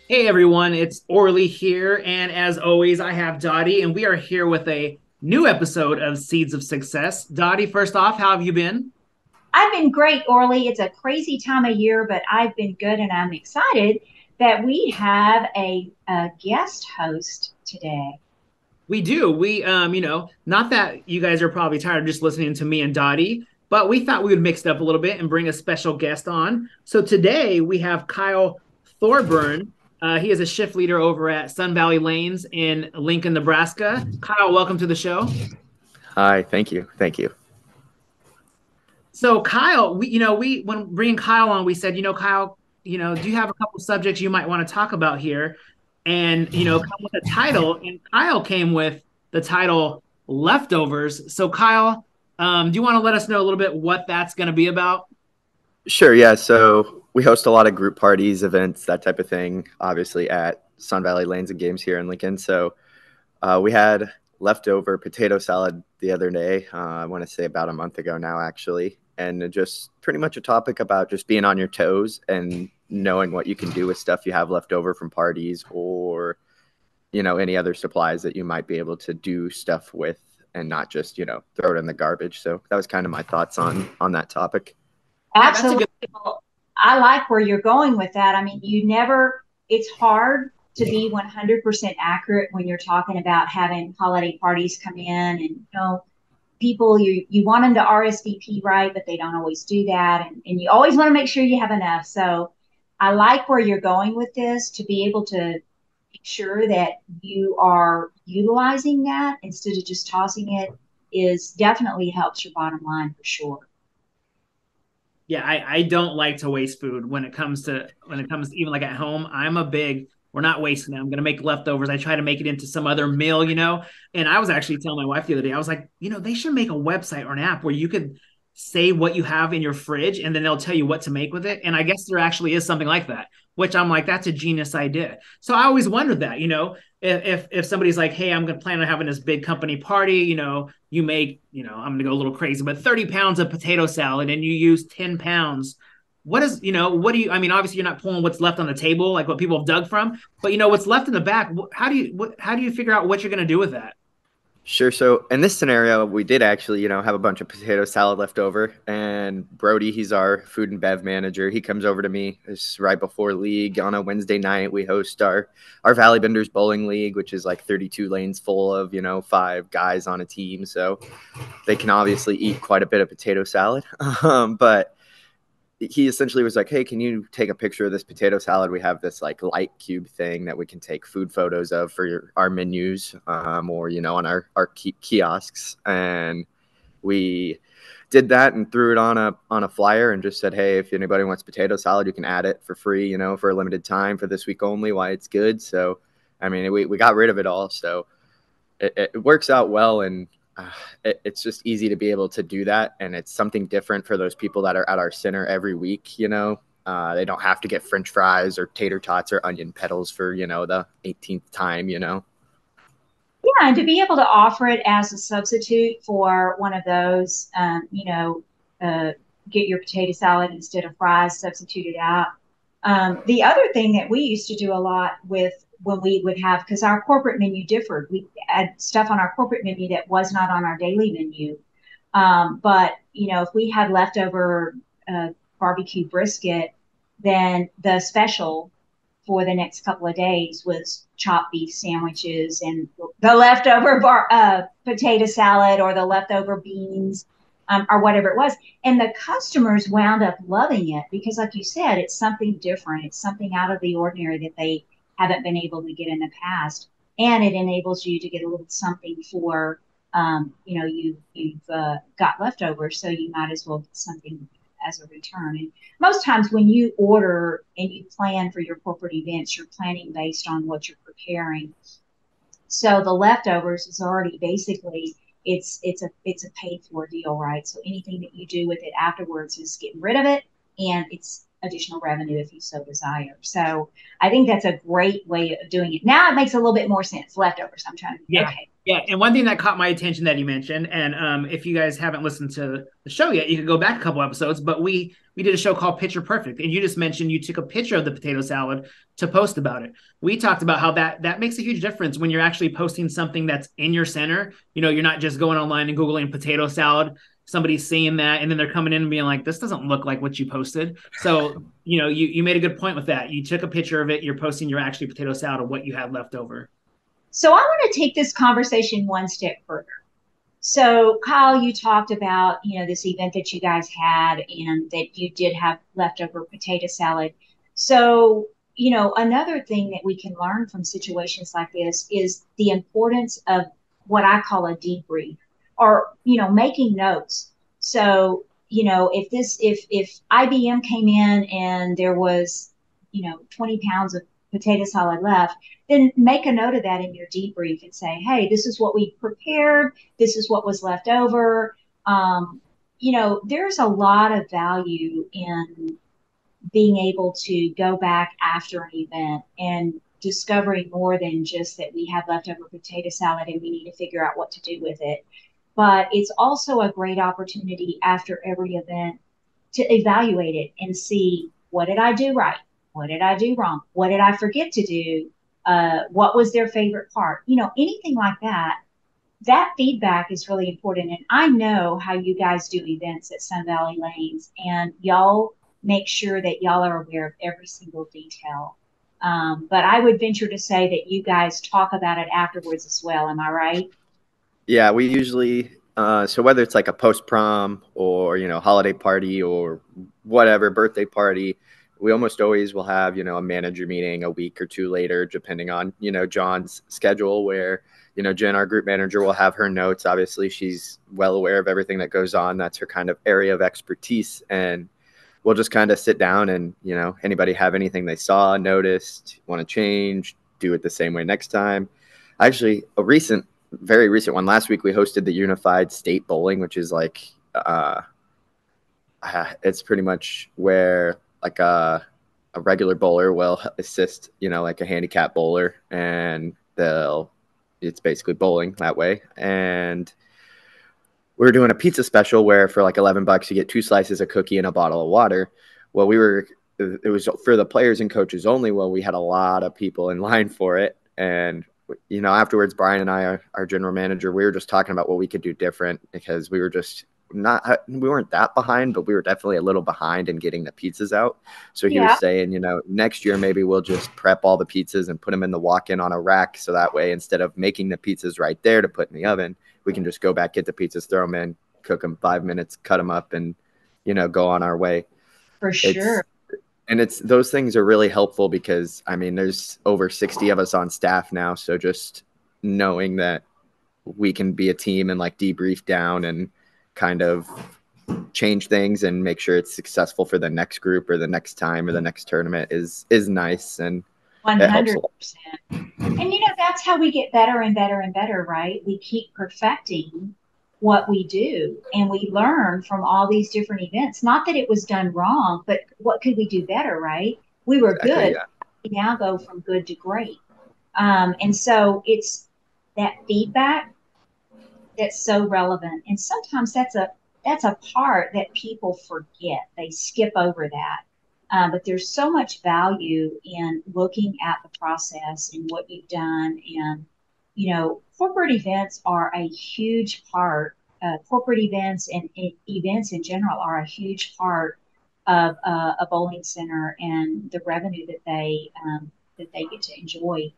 Hey everyone, it's Orly here, and as always, I have Dottie, and we are here with a new episode of Seeds of Success. Dottie, first off, how have you been? I've been great, Orly. It's a crazy time of year, but I've been good and I'm excited that we have a guest host today. We do. Not that you guys are probably tired of just listening to me and Dottie, but we thought we would mix it up a little bit and bring a special guest on. So today we have Kyle Thornburn. He is a shift leader over at Sun Valley Lanes in Lincoln, Nebraska. Kyle, welcome to the show. Hi, thank you. Thank you. So Kyle, we when bringing Kyle on, we said, Kyle, do you have a couple subjects you might want to talk about here? And come with a title. And Kyle came with the title Leftovers. So Kyle, do you want to let us know a little bit what that's going to be about? Sure, yeah. So we host a lot of group parties, events, that type of thing, obviously at Sun Valley Lanes and Games here in Lincoln. So we had leftover potato salad the other day. I want to say about a month ago now, actually. And just pretty much a topic about just being on your toes and knowing what you can do with stuff you have left over from parties or, any other supplies that you might be able to do stuff with and not just, throw it in the garbage. So that was kind of my thoughts on that topic. Yeah, that's a Absolutely. good. Well, I like where you're going with that. I mean, it's hard to be 100% accurate when you're talking about having holiday parties come in and, people you want them to RSVP right, but they don't always do that. And you always want to make sure you have enough. So I like where you're going with this to be able to make sure that you are utilizing that instead of just tossing it is definitely helps your bottom line for sure. Yeah, I don't like to waste food when it comes to even like at home. We're not wasting it. I'm gonna make leftovers. I try to make it into some other meal. And I was actually telling my wife the other day, I was like, they should make a website or an app where you could say what you have in your fridge and then they'll tell you what to make with it. And I guess there actually is something like that, which I'm like, that's a genius idea. So I always wondered that, if somebody's like, hey, I'm gonna plan on having this big company party, you make, I'm gonna go a little crazy, but 30 pounds of potato salad and you use 10 pounds. What do you, I mean, obviously you're not pulling what's left on the table, like what people have dug from, but what's left in the back. How do you figure out what you're going to do with that? Sure. So in this scenario, we did actually, have a bunch of potato salad left over. And Brody, he's our food and bev manager. He comes over to me. It's right before league on a Wednesday night. We host our Valley Benders Bowling League, which is like 32 lanes full of, 5 guys on a team. So they can obviously eat quite a bit of potato salad. But he essentially was like, hey, can you take a picture of this potato salad? We have this like light cube thing that we can take food photos of for our menus, or on our kiosks. And we did that and threw it on a flyer and just said, hey, if anybody wants potato salad, you can add it for free, for a limited time for this week only, why it's good. So I mean, we got rid of it all. So it works out well. And it's just easy to be able to do that. And it's something different for those people that are at our center every week. They don't have to get French fries or tater tots or onion petals for, the 18th time. Yeah, and to be able to offer it as a substitute for one of those, uh, get your potato salad instead of fries, substitute it out. The other thing that we used to do a lot with when we would have, because our corporate menu differed, we had stuff on our corporate menu that was not on our daily menu. But, if we had leftover barbecue brisket, then the special for the next couple of days was chopped beef sandwiches and the leftover potato salad or the leftover beans, or whatever it was. And the customers wound up loving it because, like you said, it's something different. It's something out of the ordinary that they haven't been able to get in the past. And it enables you to get a little something for, you've got leftovers, so you might as well get something as a return. And most times when you order and you plan for your corporate events, you're planning based on what you're preparing. So the leftovers is already basically it's a paid for deal, right? So anything that you do with it afterwards is getting rid of it, and it's additional revenue if you so desire. So I think that's a great way of doing it. Now it makes a little bit more sense. Leftovers. I'm trying to be Yeah. okay. Yeah. And one thing that caught my attention that you mentioned, and if you guys haven't listened to the show yet, you can go back a couple episodes, but we did a show called Picture Perfect, and you just mentioned you took a picture of the potato salad to post about it. We talked about how that makes a huge difference when you're actually posting something that's in your center. You know, you're not just going online and Googling potato salad. Somebody's seeing that and then they're coming in and being like, this doesn't look like what you posted. So, you know, you made a good point with that. You took a picture of it, you're posting your actually potato salad of what you had left over. So I want to take this conversation one step further. So, Kyle, you talked about, this event that you guys had and that you did have leftover potato salad. So, another thing that we can learn from situations like this is the importance of what I call a debrief or, making notes. So, if IBM came in and there was, 20 pounds of potato salad left, then make a note of that in your debrief and say, hey, this is what we prepared, this is what was left over. There's a lot of value in being able to go back after an event and discovering more than just that we have leftover potato salad and we need to figure out what to do with it. But it's also a great opportunity after every event to evaluate it and see, what did I do right? What did I do wrong? What did I forget to do? What was their favorite part? Anything like that. That feedback is really important. And I know how you guys do events at Sun Valley Lanes, and y'all make sure that y'all are aware of every single detail. But I would venture to say that you guys talk about it afterwards as well. Am I right? Yeah, we usually so whether it's like a post prom or holiday party or whatever birthday party, we almost always will have a manager meeting a week or two later, depending on John's schedule. Where Jen, our group manager, will have her notes. Obviously, she's well aware of everything that goes on. That's her kind of area of expertise, and we'll just kind of sit down and anybody have anything they saw, noticed, want to change, do it the same way next time. Actually, very recent one. Last week we hosted the Unified State Bowling, which is like it's pretty much where like a regular bowler will assist like a handicap bowler, and it's basically bowling that way. And we were doing a pizza special where for like $11 you get 2 slices of cookie and a bottle of water. Well, it was for the players and coaches only. Well, we had a lot of people in line for it, and afterwards, Brian and I, our general manager, we were just talking about what we could do different, because we weren't that behind, but we were definitely a little behind in getting the pizzas out. So he was Yeah, saying, next year maybe we'll just prep all the pizzas and put them in the walk-in on a rack. So that way, instead of making the pizzas right there to put in the oven, we can just go back, get the pizzas, throw them in, cook them 5 minutes, cut them up, and go on our way. for sure. It's and it's those things are really helpful because I mean there's over 60 of us on staff now, so just knowing that we can be a team and like debrief down and kind of change things and make sure it's successful for the next group or the next time or the next tournament is nice, and it helps a lot. 100%. And that's how we get better and better and better, right? We keep perfecting what we do and we learn from all these different events. Not that it was done wrong, but what could we do better, right? We were Exactly, good. yeah. We now go from good to great. And so it's that feedback that's so relevant. And sometimes that's a part that people forget. They skip over that. But there's so much value in looking at the process and what you've done. And, corporate events are a huge part. Corporate events and events in general are a huge part of a bowling center and the revenue that they get to enjoy.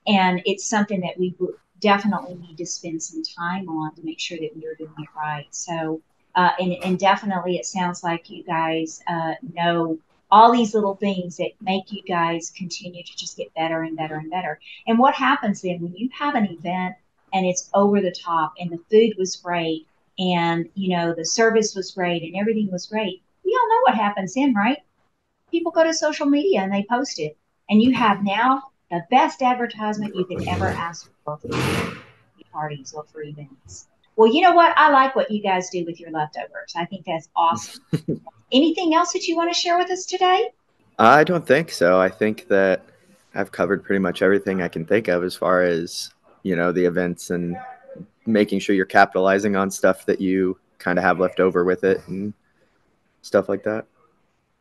And it's something that we definitely need to spend some time on to make sure that we are doing it right. So, and definitely it sounds like you guys know all these little things that make you guys continue to just get better and better and better. And what happens then when you have an event and it's over the top and the food was great and, the service was great and everything was great? We all know what happens then, right? People go to social media and they post it. And you have now the best advertisement you could ever ask for parties or for events. Well, you know what? I like what you guys do with your leftovers. I think that's awesome. Anything else that you want to share with us today? I don't think so. I think that I've covered pretty much everything I can think of as far as, the events and making sure you're capitalizing on stuff that you kind of have left over with it and stuff like that.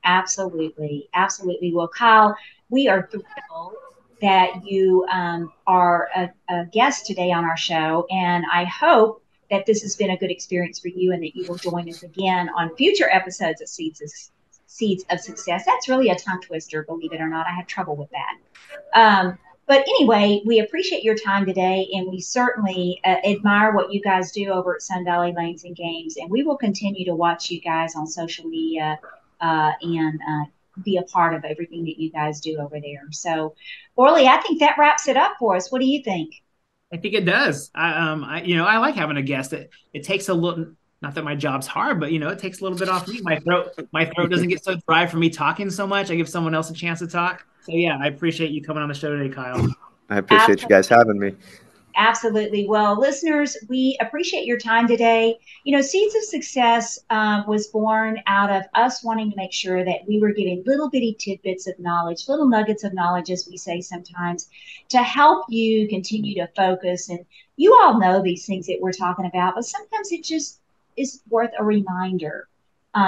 Absolutely. Absolutely. Well, Kyle, we are thrilled that you are a guest today on our show. And I hope that this has been a good experience for you and that you will join us again on future episodes of Seeds of Success. That's really a tongue twister, believe it or not. I have trouble with that. But anyway, we appreciate your time today, and we certainly admire what you guys do over at Sun Valley Lanes and Games. And we will continue to watch you guys on social media and be a part of everything that you guys do over there. So, Orly, I think that wraps it up for us. What do you think? I think it does. I like having a guest. It takes a little. Not that my job's hard, but it takes a little bit off me. My throat doesn't get so dry from me talking so much. I give someone else a chance to talk. So yeah, I appreciate you coming on the show today, Kyle. I appreciate you guys having me. Absolutely. Well, listeners, we appreciate your time today. Seeds of Success was born out of us wanting to make sure that we were giving little bitty tidbits of knowledge, little nuggets of knowledge, as we say sometimes, to help you continue to focus. And you all know these things that we're talking about, but sometimes it just is worth a reminder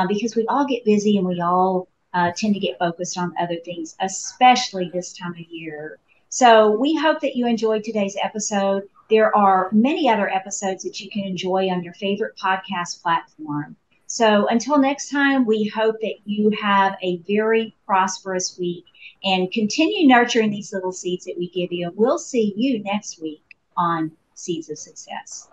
because we all get busy and we all tend to get focused on other things, especially this time of year. So we hope that you enjoyed today's episode. There are many other episodes that you can enjoy on your favorite podcast platform. So until next time, we hope that you have a very prosperous week and continue nurturing these little seeds that we give you. And we'll see you next week on Seeds of Success.